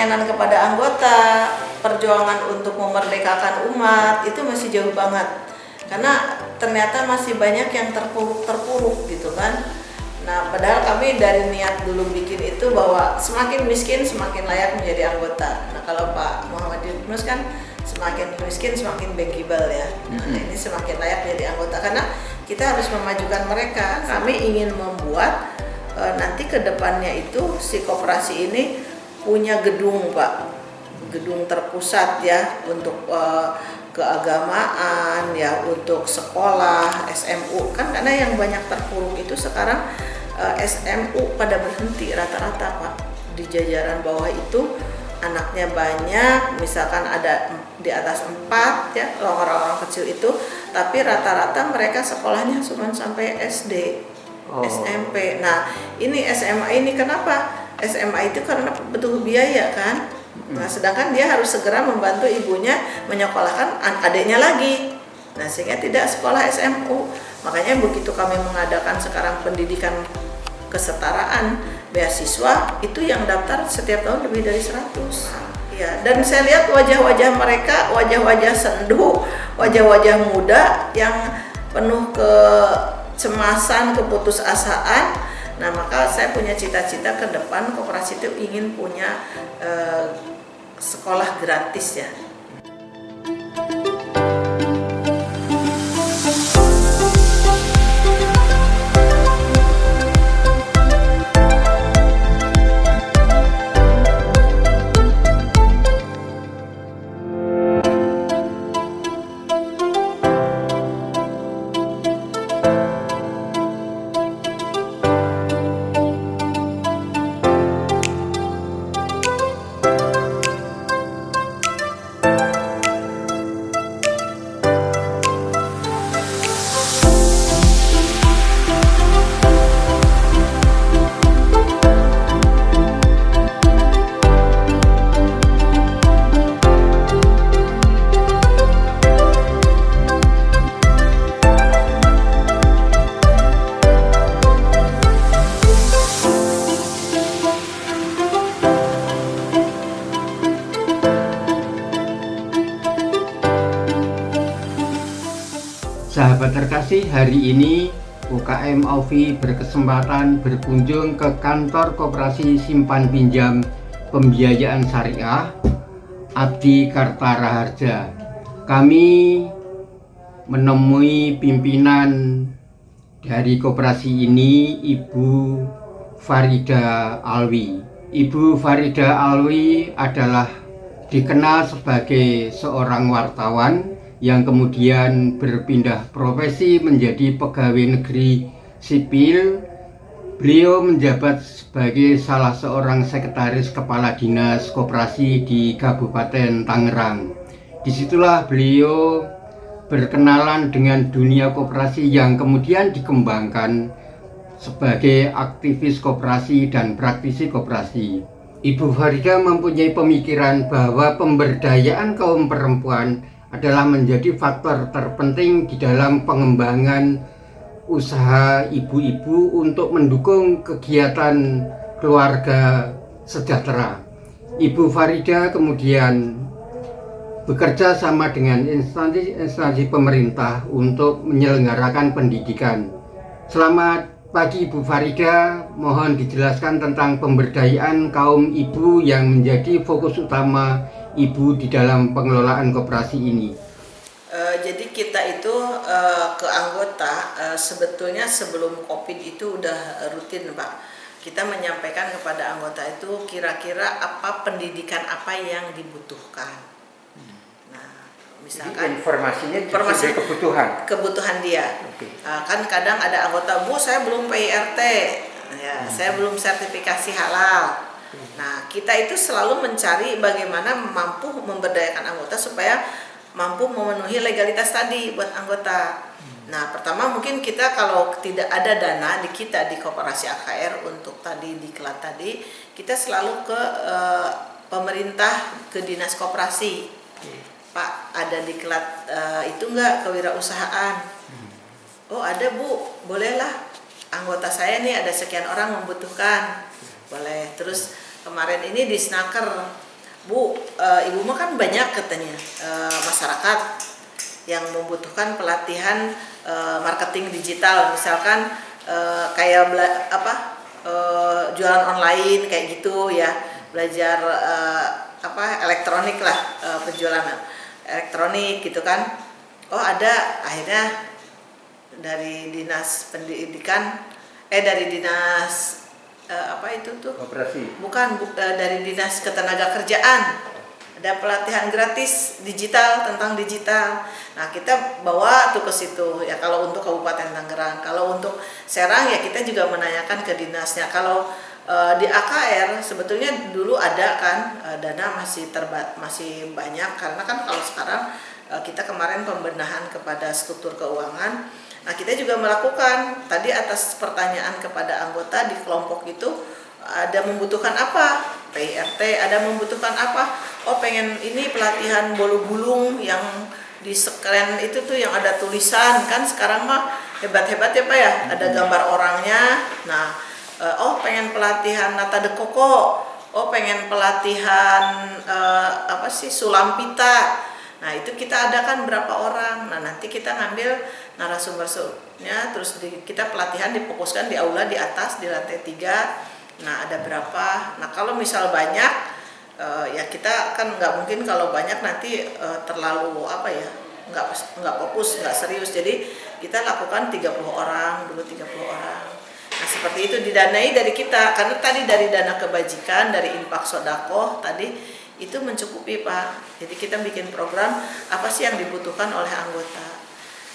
pelayanan kepada anggota, perjuangan untuk memerdekakan umat itu masih jauh banget. Karena ternyata masih banyak yang terpuruk gitu kan. Nah, padahal kami dari niat dulu bikin itu bahwa semakin miskin semakin layak menjadi anggota. Nah, kalau Pak Muhammad Yunus kan semakin miskin semakin bankable ya. Nah, ini semakin layak menjadi anggota karena kita harus memajukan mereka. Kami ingin membuat nanti ke depannya itu si koperasi ini punya gedung, Pak. Gedung terpusat ya untuk keagamaan ya, untuk sekolah, SMU kan, karena yang banyak terpuruk itu sekarang SMU pada berhenti rata-rata, Pak. Di jajaran bawah itu anaknya banyak, misalkan ada di atas 4 ya, orang-orang kecil itu, tapi rata-rata mereka sekolahnya cuma sampai SD, SMP. Nah, ini SMA ini kenapa? SMA itu karena butuh biaya kan. Nah, sedangkan dia harus segera membantu ibunya menyekolahkan adiknya lagi. Nah, sehingga tidak sekolah SMU. Makanya begitu kami mengadakan sekarang pendidikan kesetaraan beasiswa, itu yang daftar setiap tahun lebih dari 100. Ya, dan saya lihat wajah-wajah mereka, wajah-wajah sendu, wajah-wajah muda yang penuh kecemasan, keputusasaan. Nah, maka saya punya cita-cita ke depan koperasi itu ingin punya sekolah gratis ya. Sahabat terkasih, hari ini UKM Aufi berkesempatan berkunjung ke kantor Koperasi Simpan Pinjam Pembiayaan Syariah Abdi Karta Raharja. Kami menemui pimpinan dari koperasi ini, Ibu Farida Alwi. Ibu Farida Alwi adalah dikenal sebagai seorang wartawan yang kemudian berpindah profesi menjadi pegawai negeri sipil. Beliau menjabat sebagai salah seorang sekretaris kepala dinas koperasi di Kabupaten Tangerang. Disitulah beliau berkenalan dengan dunia koperasi yang kemudian dikembangkan sebagai aktivis koperasi dan praktisi koperasi. Ibu Farida mempunyai pemikiran bahwa pemberdayaan kaum perempuan adalah menjadi faktor terpenting di dalam pengembangan usaha ibu-ibu untuk mendukung kegiatan keluarga sejahtera. Ibu Farida kemudian bekerja sama dengan instansi pemerintah untuk menyelenggarakan pendidikan. Selamat pagi Ibu Farida, mohon dijelaskan tentang pemberdayaan kaum ibu yang menjadi fokus utama Ibu di dalam pengelolaan koperasi ini. Jadi kita itu ke anggota sebetulnya sebelum COVID itu udah rutin, Pak. Kita menyampaikan kepada anggota itu kira-kira apa pendidikan apa yang dibutuhkan. Nah, misalkan Jadi informasi kebutuhan dia. Okay. Kan kadang ada anggota, Bu, saya belum PIRT, ya, saya belum sertifikasi halal. Nah, kita itu selalu mencari bagaimana mampu memberdayakan anggota supaya mampu memenuhi legalitas tadi buat anggota. Nah, pertama mungkin kita kalau tidak ada dana di kita di Koperasi AKR untuk tadi diklat tadi, kita selalu ke pemerintah, ke dinas koperasi. Pak, ada diklat itu enggak kewirausahaan? Oh, ada, Bu. Bolehlah. Anggota saya nih ada sekian orang membutuhkan. Boleh. Terus kemarin ini di Snaker Bu, Ibu mah kan banyak katanya masyarakat yang membutuhkan pelatihan marketing digital, misalkan kayak jualan online kayak gitu ya, belajar elektronik lah, penjualan elektronik gitu kan. Oh ada, akhirnya dari dinas pendidikan, dari dinas Koperasi. dari dinas ketenagakerjaan ada pelatihan gratis digital tentang digital. Nah kita bawa tuh ke situ ya kalau untuk Kabupaten Tangerang. Kalau untuk Serang ya kita juga menanyakan ke dinasnya. Kalau di AKR sebetulnya dulu ada kan dana masih banyak, karena kan kalau sekarang kita kemarin pembenahan kepada struktur keuangan. Nah kita juga melakukan tadi atas pertanyaan kepada anggota di kelompok itu, ada membutuhkan apa, PIRT ada membutuhkan apa, oh pengen ini pelatihan bolu gulung yang di scan itu tuh yang ada tulisan, kan sekarang mah hebat-hebat ya Pak ya, ada gambar orangnya. Nah oh pengen pelatihan nata de koko, oh pengen pelatihan sulam pita. Nah itu kita adakan berapa orang, nah nanti kita ngambil narasumbernya, terus kita pelatihan difokuskan di aula di atas di lantai 3. Nah ada berapa, nah kalau misal banyak ya kita kan nggak mungkin kalau banyak nanti terlalu nggak fokus, nggak serius, jadi kita lakukan 30 orang dulu, 30 orang. Nah seperti itu didanai dari kita, karena tadi dari dana kebajikan, dari infak sodakoh tadi itu mencukupi Pak. Jadi kita bikin program apa sih yang dibutuhkan oleh anggota.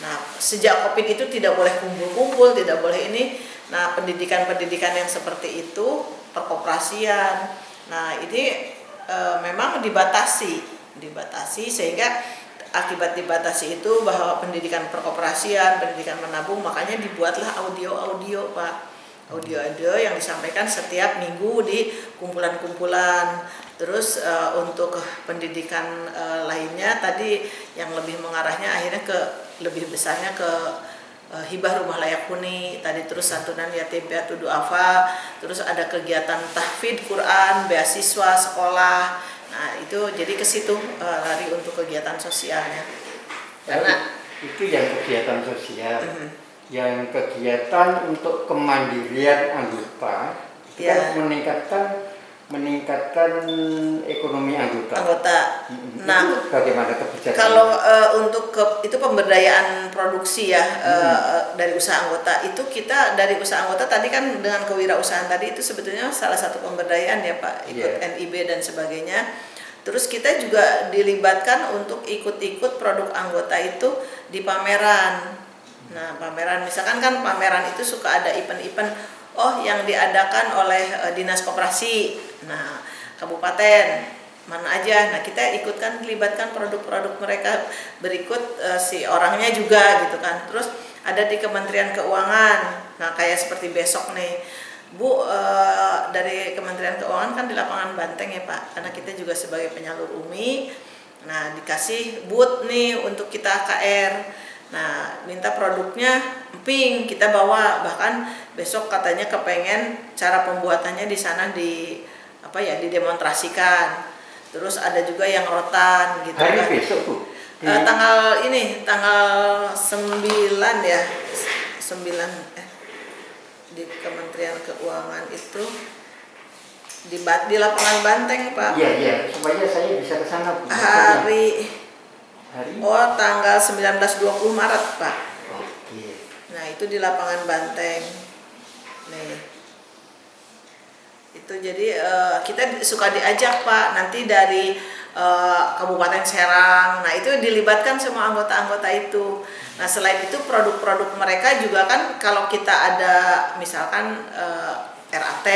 Nah sejak COVID itu tidak boleh kumpul-kumpul, tidak boleh ini. Nah pendidikan-pendidikan yang seperti itu, perkoperasian, nah ini memang dibatasi sehingga akibat dibatasi itu bahwa pendidikan perkoperasian, pendidikan menabung, makanya dibuatlah audio-audio Pak. Audio-audio yang disampaikan setiap minggu di kumpulan-kumpulan. Terus untuk pendidikan lainnya tadi yang lebih mengarahnya akhirnya lebih besarnya ke hibah rumah layak huni tadi, terus santunan yatim piatu duafa, terus ada kegiatan tahfidz Quran, beasiswa sekolah. Nah itu jadi ke situ lari untuk kegiatan sosialnya. Karena itu yang kegiatan sosial. Yang kegiatan untuk kemandirian anggota itu kan meningkatkan ekonomi anggota. Nah, bagaimana kebijakan? Kalau untuk itu pemberdayaan produksi ya dari usaha anggota itu, kita dari usaha anggota tadi kan dengan kewirausahaan tadi itu sebetulnya salah satu pemberdayaan ya Pak, ikut NIB dan sebagainya. Terus kita juga dilibatkan untuk ikut-ikut produk anggota itu di pameran. Nah pameran, misalkan kan pameran itu suka ada event-event yang diadakan oleh dinas koperasi, nah kabupaten mana aja, nah kita ikutkan, libatkan produk-produk mereka, berikut si orangnya juga gitu kan. Terus ada di Kementerian Keuangan, nah kayak seperti besok nih Bu, dari Kementerian Keuangan kan di lapangan Banteng ya Pak, karena kita juga sebagai penyalur UMI, nah dikasih booth nih untuk kita KR. Nah, minta produknya emping, kita bawa, bahkan besok katanya kepengen cara pembuatannya di sana didemonstrasikan. Terus ada juga yang rotan gitu. Hari besok Bu? Tanggal 9 ya. 9 di Kementerian Keuangan itu di lapangan Banteng Pak. Iya, supaya saya bisa ke sana Bu. Tanggal 19-20 Maret Pak. Oke. Nah itu di lapangan Banteng. Nih. Itu jadi kita suka diajak Pak, nanti dari Kabupaten Serang. Nah itu dilibatkan semua anggota-anggota itu. Nah selain itu produk-produk mereka juga kan, kalau kita ada misalkan RAT.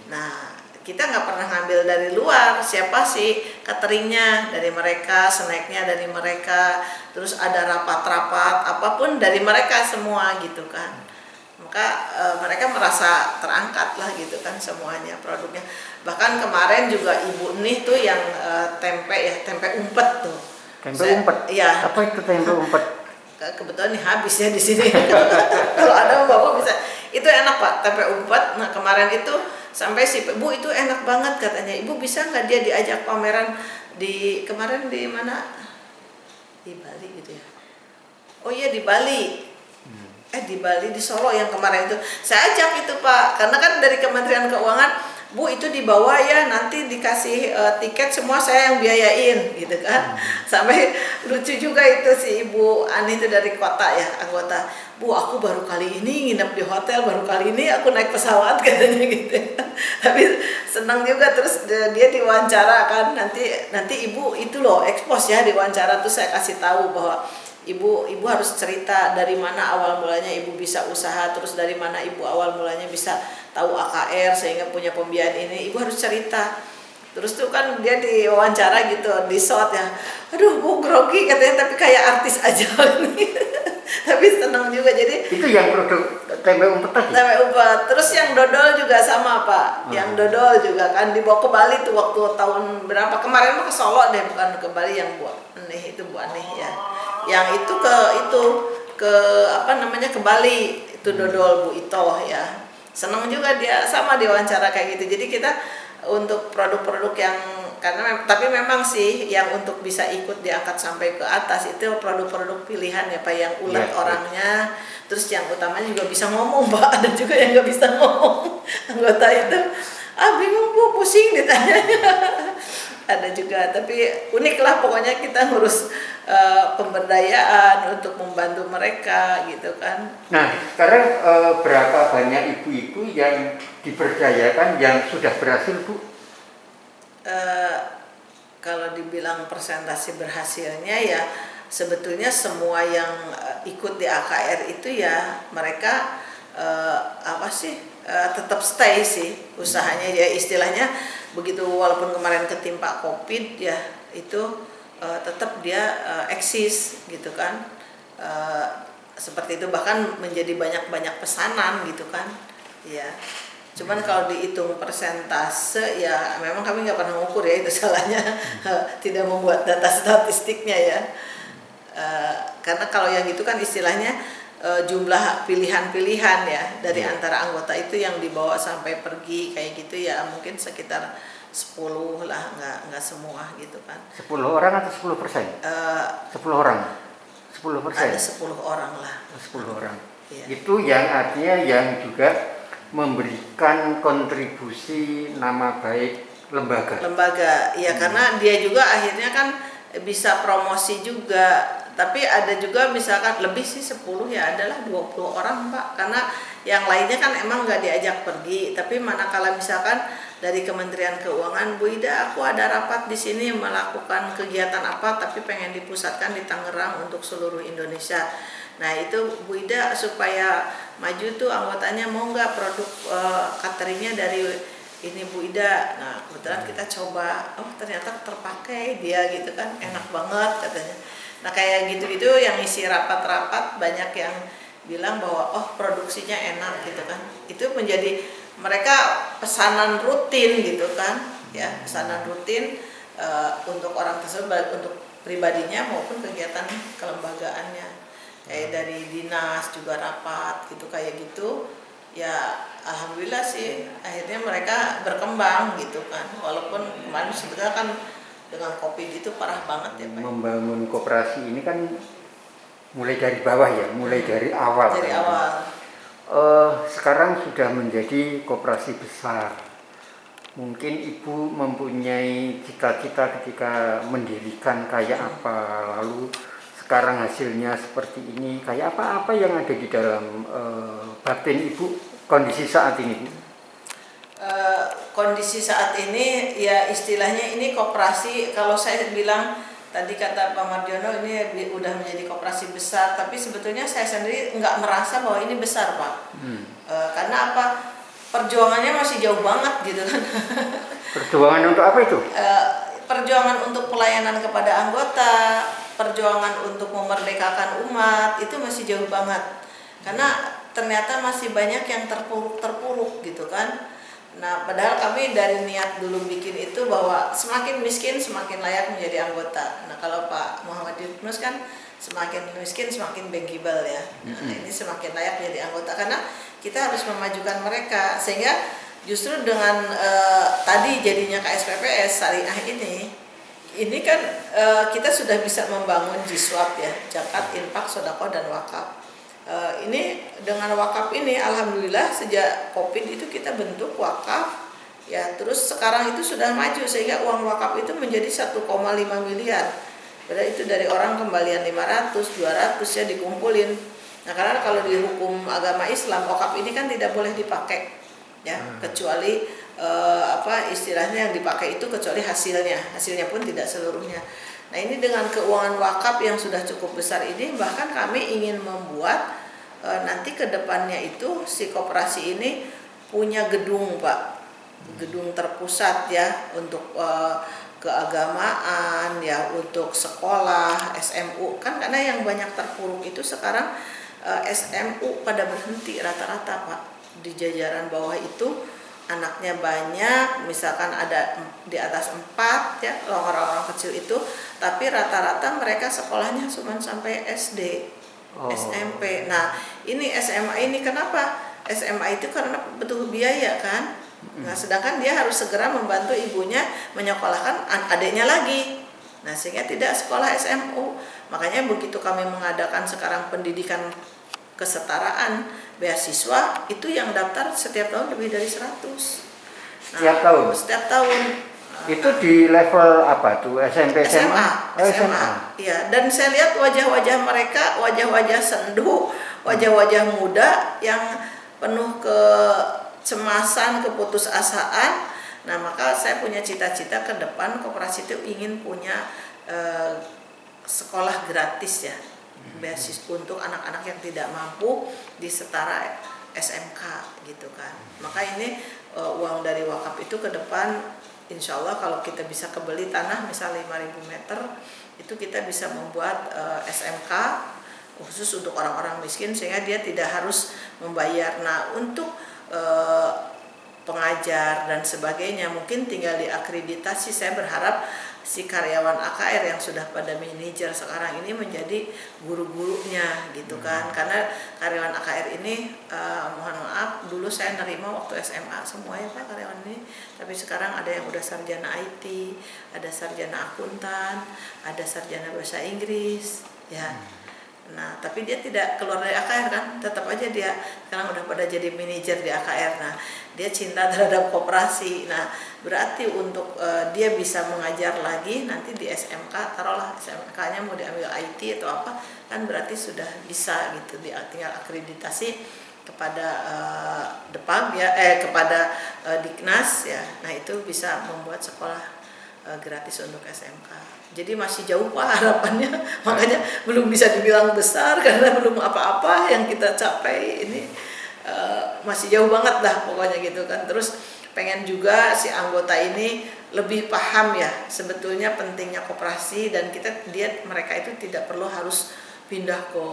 Nah kita nggak pernah ngambil dari luar, siapa sih cateringnya dari mereka, snacknya dari mereka, terus ada rapat-rapat apapun dari mereka semua gitu kan. Maka mereka merasa terangkat lah gitu kan semuanya produknya. Bahkan kemarin juga Ibu nih tuh yang tempe umpet tuh. Tempe umpet? Iya. Apa itu tempe umpet? Kebetulan nih habis ya di sini. Kalau ada Bapak bisa. Itu enak Pak, tempe umpet. Nah kemarin itu sampai si Bu itu enak banget katanya, Ibu bisa nggak dia diajak pameran di kemarin di mana, di Bali gitu ya, oh iya di Bali, di Bali, di Solo yang kemarin itu saya ajak itu Pak, karena kan dari Kementerian Keuangan, Bu itu dibawa ya, nanti dikasih tiket semua saya yang biayain gitu kan. Sampai lucu juga itu si Ibu Ani itu dari kota ya, anggota, Bu aku baru kali ini nginep di hotel, baru kali ini aku naik pesawat katanya gitu. Tapi senang juga, terus dia diwawancara kan, nanti Ibu itu loh expose ya, diwawancara tuh saya kasih tahu bahwa Ibu harus cerita dari mana awal mulanya Ibu bisa usaha, terus dari mana Ibu awal mulanya bisa tahu AKR sehingga punya pembiayaan ini, Ibu harus cerita. Terus tuh kan dia diwawancara gitu, di shot ya, aduh Bu grogi katanya, tapi kayak artis aja nih. Tapi senang juga, jadi itu yang produk tempe umpet tadi? Tempe umpet, terus yang dodol juga sama Pak, yang dodol juga kan dibawa ke Bali tuh waktu tahun berapa, kemarin mah ke Solo deh, bukan ke Bali, yang Bu Aneh itu, Bu Aneh ya. Yang itu ke apa namanya, ke Bali itu dodol Bu Ito ya, seneng juga dia, sama diwawancara kayak gitu. Jadi kita untuk produk-produk yang tapi memang sih yang untuk bisa ikut diangkat sampai ke atas itu produk-produk pilihan ya Pak, yang ulet orangnya, terus yang utamanya juga bisa ngomong Pak, ada juga yang nggak bisa ngomong anggota itu, bingung Bu, pusing ditanyanya. Ada juga, tapi unik lah pokoknya, kita ngurus pemberdayaan untuk membantu mereka gitu kan. Nah sekarang berapa banyak ibu-ibu yang diberdayakan yang sudah berhasil Bu? Kalau dibilang persentase berhasilnya ya sebetulnya semua yang ikut di AKR itu ya mereka tetap stay sih usahanya ya, istilahnya begitu, walaupun kemarin ketimpa COVID ya itu tetap dia eksis gitu kan, seperti itu, bahkan menjadi banyak pesanan gitu kan ya. Cuman kalau dihitung persentase ya memang kami nggak pernah ngukur ya, itu salahnya tidak membuat data statistiknya ya, karena kalau yang itu kan istilahnya jumlah pilihan-pilihan ya dari antara anggota itu yang dibawa sampai pergi kayak gitu ya, mungkin sekitar 10 lah, nggak semua gitu kan. 10 orang atau 10%? 10 orang, 10%? Ada 10 orang lah. 10 orang. Iya. Itu yang artinya yang juga memberikan kontribusi nama baik lembaga ya, karena dia juga akhirnya kan bisa promosi juga. Tapi ada juga misalkan lebih sih 10 ya, adalah 20 orang Pak, karena yang lainnya kan emang nggak diajak pergi. Tapi manakala misalkan dari Kementerian Keuangan, Bu Ida aku ada rapat di sini melakukan kegiatan apa, tapi pengen dipusatkan di Tangerang untuk seluruh Indonesia. Nah itu Bu Ida supaya maju tuh anggotanya mau nggak produk cateringnya dari ini Bu Ida. Nah kebetulan kita coba, oh ternyata terpakai dia gitu kan, enak banget katanya. Nah kayak gitu-gitu yang isi rapat-rapat banyak yang bilang bahwa oh produksinya enak gitu kan. Itu menjadi mereka pesanan rutin gitu kan ya, pesanan rutin untuk orang tersebut, baik untuk pribadinya maupun kegiatan kelembagaannya. Kayak dari dinas juga rapat gitu, kayak gitu ya, alhamdulillah sih akhirnya mereka berkembang gitu kan, walaupun kemarin sebetulnya kan dengan COVID itu parah banget ya Pak. Membangun koperasi ini kan mulai dari bawah ya, mulai dari awal. Dari awal. Sekarang sudah menjadi koperasi besar. Mungkin Ibu mempunyai cita-cita ketika mendirikan kayak apa, lalu sekarang hasilnya seperti ini, kayak apa yang ada di dalam batin Ibu kondisi saat ini Bu? Kondisi saat ini ya istilahnya ini koperasi, kalau saya bilang tadi kata Pak Mardiono ini udah menjadi koperasi besar, tapi sebetulnya saya sendiri nggak merasa bahwa ini besar Pak. Karena apa? Perjuangannya masih jauh banget gitu kan. Perjuangan untuk apa itu? Perjuangan untuk pelayanan kepada anggota, perjuangan untuk memerdekakan umat itu masih jauh banget, karena ternyata masih banyak yang terpuruk gitu kan. Nah padahal kami dari niat dulu bikin itu bahwa semakin miskin semakin layak menjadi anggota. Nah kalau Pak Muhammad Yunus kan semakin miskin semakin bankable ya. Nah, ini semakin layak menjadi anggota karena kita harus memajukan mereka, sehingga Justru dengan tadi jadinya KSPPS Syariah ini kan kita sudah bisa membangun JISWAP ya, zakat, infak, sedekah dan wakaf. Ini dengan wakaf ini alhamdulillah sejak Covid itu kita bentuk wakaf ya, terus sekarang itu sudah maju sehingga uang wakaf itu menjadi 1,5 miliar. Padahal itu dari orang kembalian 500, 200 ya dikumpulin. Nah, karena kalau di hukum agama Islam wakaf ini kan tidak boleh dipakai ya, kecuali istilahnya yang dipakai itu kecuali hasilnya pun tidak seluruhnya. Nah, ini dengan keuangan wakaf yang sudah cukup besar ini, bahkan kami ingin membuat nanti ke depannya itu si koperasi ini punya gedung, Pak, gedung terpusat ya untuk keagamaan ya, untuk sekolah, SMU kan, karena yang banyak terpuruk itu sekarang SMU pada berhenti rata-rata, Pak. Di jajaran bawah itu anaknya banyak, misalkan ada di atas 4 ya, orang-orang kecil itu, tapi rata-rata mereka sekolahnya cuma sampai SD, SMP. Nah, ini SMA ini kenapa? SMA itu karena butuh biaya kan. Nah, sedangkan dia harus segera membantu ibunya menyekolahkan adiknya lagi. Nah, sehingga tidak sekolah SMU. Makanya begitu kami mengadakan sekarang pendidikan kesetaraan beasiswa, itu yang daftar setiap tahun lebih dari 100. Setiap tahun? Setiap tahun. Itu di level apa tuh? SMP, SMA? SMA. Iya, dan saya lihat wajah-wajah mereka, wajah-wajah sendu, wajah-wajah muda yang penuh kecemasan, keputusasaan. Nah, maka saya punya cita-cita ke depan koperasi itu ingin punya sekolah gratis ya, beasiswa untuk anak-anak yang tidak mampu di setara SMK gitu kan. Maka ini uang dari wakaf itu ke depan insya Allah kalau kita bisa kebeli tanah misal 5.000 meter, itu kita bisa membuat SMK khusus untuk orang-orang miskin sehingga dia tidak harus membayar. Nah, untuk pengajar dan sebagainya mungkin tinggal diakreditasi. Saya berharap si karyawan AKR yang sudah pada manajer sekarang ini menjadi guru-gurunya gitu kan, karena karyawan AKR ini mohon maaf dulu saya nerima waktu SMA semua ya Pak karyawan ini, tapi sekarang ada yang udah sarjana IT, ada sarjana akuntan, ada sarjana bahasa Inggris ya. Nah, tapi dia tidak keluar dari AKR kan, tetap aja dia sekarang udah pada jadi manajer di AKR. Nah, dia cinta terhadap koperasi. Nah, berarti untuk dia bisa mengajar lagi nanti di SMK, taruhlah SMK-nya mau diambil IT atau apa, kan berarti sudah bisa gitu, dia tinggal akreditasi kepada Depag ya, kepada Diknas ya. Nah, itu bisa membuat sekolah gratis untuk SMK. Jadi masih jauh Pak harapannya, makanya belum bisa dibilang besar karena belum apa-apa yang kita capai ini, masih jauh banget lah pokoknya gitu kan. Terus pengen juga si anggota ini lebih paham ya sebetulnya pentingnya koperasi, dan mereka itu tidak perlu harus pindah ke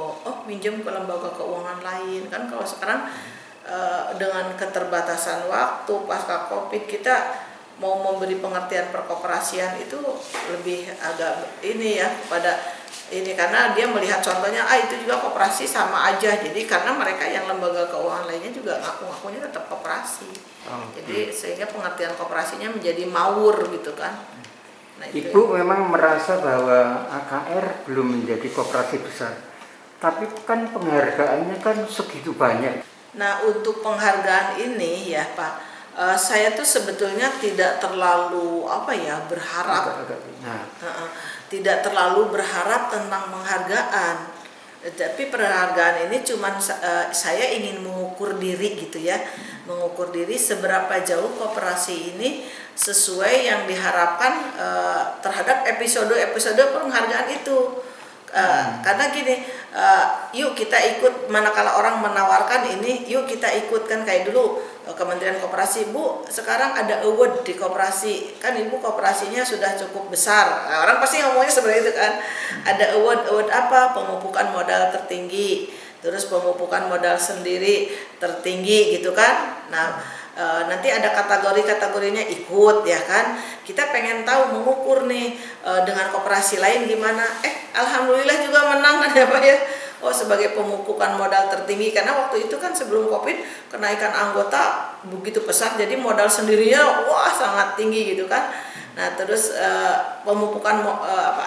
pinjam ke lembaga keuangan lain kan. Kalau sekarang dengan keterbatasan waktu pasca Covid, kita mau memberi pengertian perkoperasian itu lebih agak ini ya kepada ini, karena dia melihat contohnya itu juga koperasi sama aja. Jadi karena mereka yang lembaga keuangan lainnya juga ngaku-ngakunya tetap koperasi. Jadi sehingga pengertian koperasinya menjadi mawur gitu kan. Nah, Ibu memang merasa bahwa AKR belum menjadi koperasi besar, tapi kan penghargaannya kan segitu banyak. Nah, untuk penghargaan ini ya Pak, saya tuh sebetulnya tidak terlalu berharap, tidak terlalu berharap tentang penghargaan. Tapi penghargaan ini cuman saya ingin mengukur diri gitu ya, mengukur diri seberapa jauh koperasi ini sesuai yang diharapkan terhadap episode penghargaan itu. Karena gini, yuk kita ikut, manakala orang menawarkan ini, yuk kita ikut kan. Kayak dulu Kementerian Koperasi, Bu sekarang ada award di koperasi, kan Ibu koperasinya sudah cukup besar. Nah, orang pasti ngomongnya seperti itu kan. Ada award apa? Pemupukan modal tertinggi, terus pemupukan modal sendiri tertinggi gitu kan. Nah, nanti ada kategorinya ikut ya kan. Kita pengen tahu, mengukur nih dengan koperasi lain gimana. Alhamdulillah juga menang kan ya Pak ya. oh sebagai pemupukan modal tertinggi, karena waktu itu kan sebelum COVID kenaikan anggota begitu pesat, jadi modal sendirinya wah sangat tinggi gitu kan. Nah terus pemupukan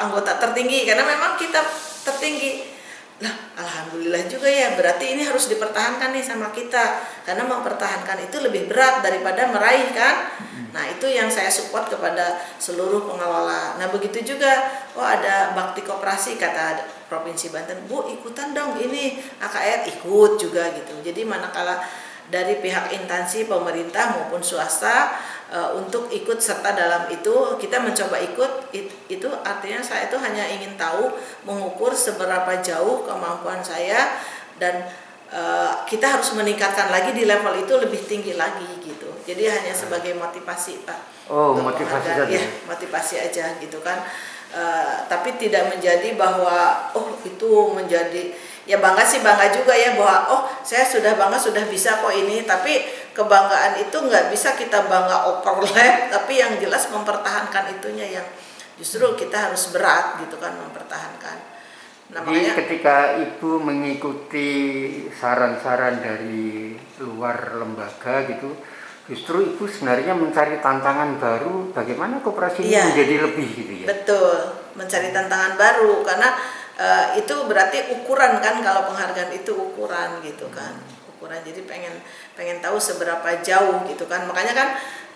anggota tertinggi karena memang kita tertinggi. Lah, alhamdulillah juga ya, berarti ini harus dipertahankan nih sama kita, karena mempertahankan itu lebih berat daripada meraih kan. Nah itu yang saya support kepada seluruh pengelola. Nah begitu juga, oh ada bakti koperasi kata Provinsi Banten, Bu ikutan dong ini AKR, ikut juga gitu. Jadi manakala dari pihak instansi pemerintah maupun swasta untuk ikut serta dalam itu, kita mencoba ikut, itu artinya saya itu hanya ingin tahu, mengukur seberapa jauh kemampuan saya, dan kita harus meningkatkan lagi di level itu lebih tinggi lagi gitu. Jadi hanya sebagai motivasi Pak. Oh, motivasi saja. Ya, motivasi aja gitu kan. Tapi tidak menjadi bahwa oh itu menjadi, ya bangga sih bangga juga ya bahwa oh saya sudah bangga sudah bisa kok ini, tapi kebanggaan itu nggak bisa kita bangga overlap, tapi yang jelas mempertahankan itunya yang justru kita harus berat gitu kan mempertahankan. Nah, jadi makanya, ketika Ibu mengikuti saran-saran dari luar lembaga gitu, justru Ibu sebenarnya mencari tantangan baru bagaimana koperasi ini menjadi lebih gitu ya. Betul, mencari tantangan baru karena itu berarti ukuran kan, kalau penghargaan itu ukuran gitu kan. Ukuran, jadi pengen tahu seberapa jauh gitu kan. Makanya kan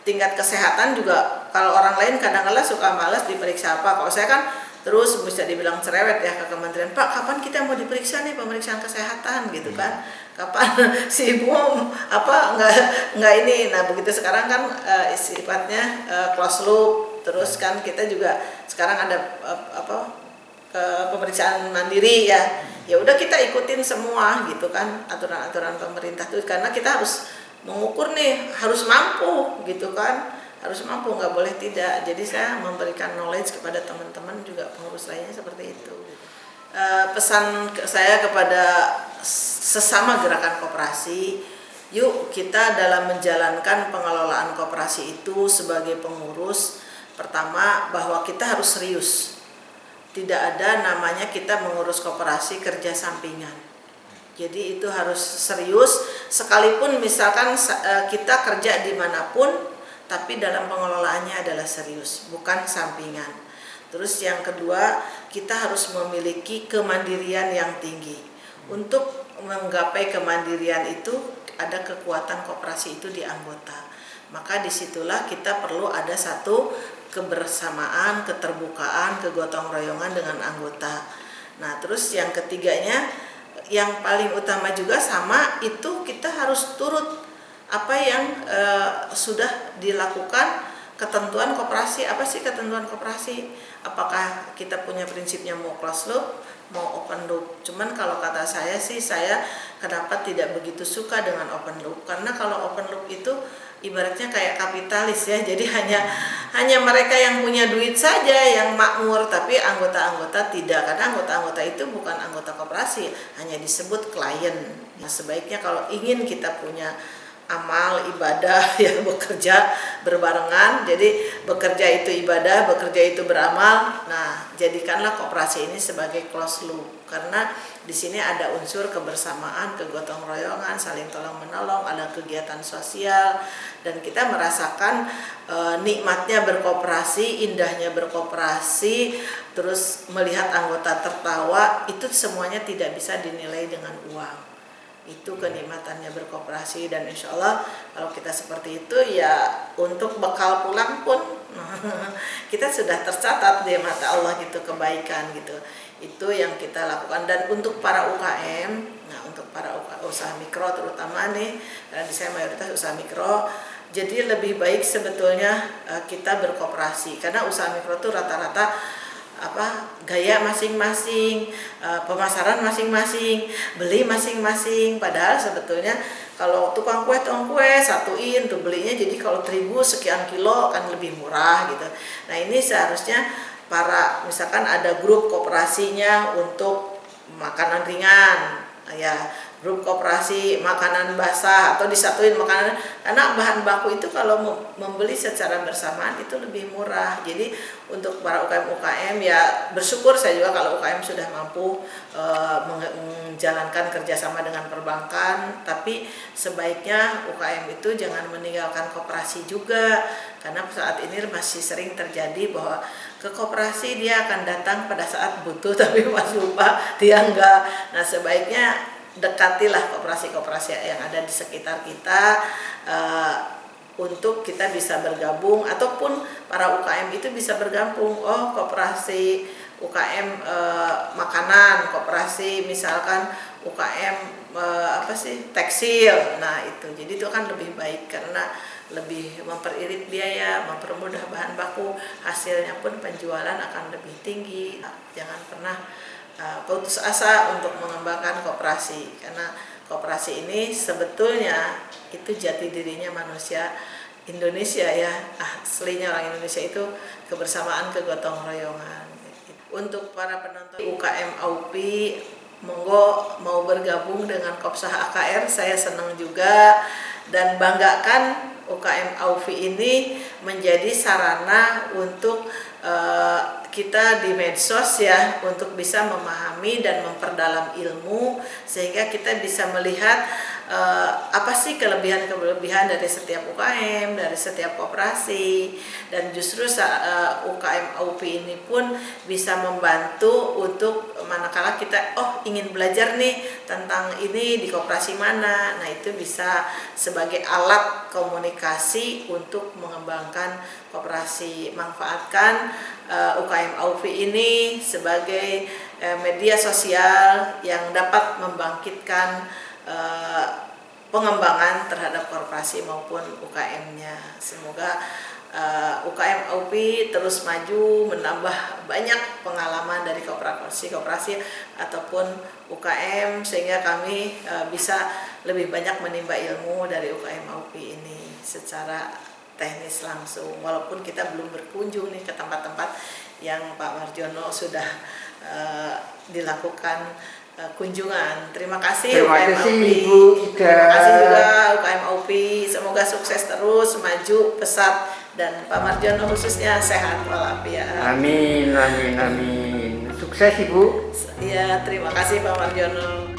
tingkat kesehatan juga kalau orang lain kadang-kadang suka malas diperiksa apa. Kalau saya kan terus bisa dibilang cerewet ya ke kementerian, Pak kapan kita mau diperiksa nih pemeriksaan kesehatan gitu kan, kapan si ibu apa nggak ini. Nah begitu sekarang kan sifatnya closed loop, terus kan kita juga sekarang ada pemeriksaan mandiri ya udah kita ikutin semua gitu kan aturan-aturan pemerintah tuh, karena kita harus mengukur nih, harus mampu gitu kan, harus mampu, nggak boleh tidak. Jadi saya memberikan knowledge kepada teman-teman juga pengurus lainnya seperti itu. Pesan saya kepada sesama gerakan koperasi, yuk kita dalam menjalankan pengelolaan koperasi itu sebagai pengurus, pertama bahwa kita harus serius. Tidak ada namanya kita mengurus koperasi kerja sampingan. Jadi itu harus serius, sekalipun misalkan kita kerja dimanapun, tapi dalam pengelolaannya adalah serius, bukan sampingan. Terus yang kedua, kita harus memiliki kemandirian yang tinggi. Untuk menggapai kemandirian itu, ada kekuatan koperasi itu di anggota. Maka disitulah kita perlu ada satu kebersamaan, keterbukaan, kegotong royongan dengan anggota. Nah terus yang ketiganya, yang paling utama juga sama itu, kita harus turut apa yang sudah dilakukan ketentuan koperasi. Apa sih ketentuan koperasi? Apakah kita punya prinsipnya mau closed loop, mau open loop? Cuman kalau kata saya sih, saya kenapa tidak begitu suka dengan open loop, karena kalau open loop itu ibaratnya kayak kapitalis ya, jadi hanya mereka yang punya duit saja yang makmur, tapi anggota-anggota tidak, karena anggota-anggota itu bukan anggota koperasi, hanya disebut klien. Nah, sebaiknya kalau ingin kita punya amal ibadah yang bekerja berbarengan, jadi bekerja itu ibadah, bekerja itu beramal. Nah, jadikanlah koperasi ini sebagai closed loop, karena di sini ada unsur kebersamaan, kegotong royongan, saling tolong menolong, ada kegiatan sosial, dan kita merasakan nikmatnya berkoperasi, indahnya berkoperasi, terus melihat anggota tertawa, itu semuanya tidak bisa dinilai dengan uang. Itu kenikmatannya berkoperasi, dan insya Allah kalau kita seperti itu ya untuk bekal pulang pun kita sudah tercatat di mata Allah gitu, kebaikan gitu. Itu yang kita lakukan. Dan untuk para UKM, nah untuk para usaha mikro terutama nih, karena saya mayoritas usaha mikro, jadi lebih baik sebetulnya kita berkoperasi, karena usaha mikro itu rata-rata gaya masing-masing, pemasaran masing-masing, beli masing-masing. Padahal sebetulnya kalau tukang kue satuin tuh belinya, jadi kalau terigu sekian kilo kan lebih murah gitu. Nah ini seharusnya para, misalkan ada grup koperasinya untuk makanan ringan ya, grup koperasi makanan basah atau disatuin makanan, karena bahan baku itu kalau membeli secara bersamaan itu lebih murah. Jadi untuk para UKM ya bersyukur saya juga kalau UKM sudah mampu menjalankan kerjasama dengan perbankan, tapi sebaiknya UKM itu jangan meninggalkan koperasi juga, karena saat ini masih sering terjadi bahwa ke koperasi dia akan datang pada saat butuh tapi pas lupa dia enggak. Nah sebaiknya dekatilah koperasi-koperasi yang ada di sekitar kita untuk kita bisa bergabung, ataupun para UKM itu bisa bergabung. Oh koperasi UKM makanan, koperasi misalkan UKM tekstil. Nah itu jadi itu kan lebih baik karena lebih memperirit biaya, mempermudah bahan baku, hasilnya pun penjualan akan lebih tinggi. Jangan pernah putus asa untuk mengembangkan koperasi, karena koperasi ini sebetulnya itu jati dirinya manusia Indonesia ya, aslinya orang Indonesia itu kebersamaan, kegotong royongan. Untuk para penonton UKM AUPI, monggo mau bergabung dengan Kopsah AKR, saya senang juga dan banggakan UKM AUPI ini menjadi sarana untuk kita di medsos ya, untuk bisa memahami dan memperdalam ilmu sehingga kita bisa melihat apa sih kelebihan dari setiap UKM, dari setiap koperasi, dan justru UKM AUPI ini pun bisa membantu untuk manakala kita ingin belajar nih tentang ini di koperasi mana. Nah itu bisa sebagai alat komunikasi untuk mengembangkan koperasi. Manfaatkan UKM AUPI ini sebagai media sosial yang dapat membangkitkan pengembangan terhadap korporasi maupun UKM-nya. Semoga UKM AUPI terus maju, menambah banyak pengalaman dari koperasi ataupun UKM, sehingga kami bisa lebih banyak menimba ilmu dari UKM AUPI ini secara teknis langsung, walaupun kita belum berkunjung nih ke tempat-tempat yang Pak Marjono sudah dilakukan kunjungan. Terima kasih UKM AUPI. Ibu Ida. Terima kasih juga UKM AUPI. Semoga sukses terus, maju, pesat, dan Pak Marjono khususnya sehat walafiat. Amin, amin, amin. Sukses Ibu. Ya, terima kasih Pak Marjono.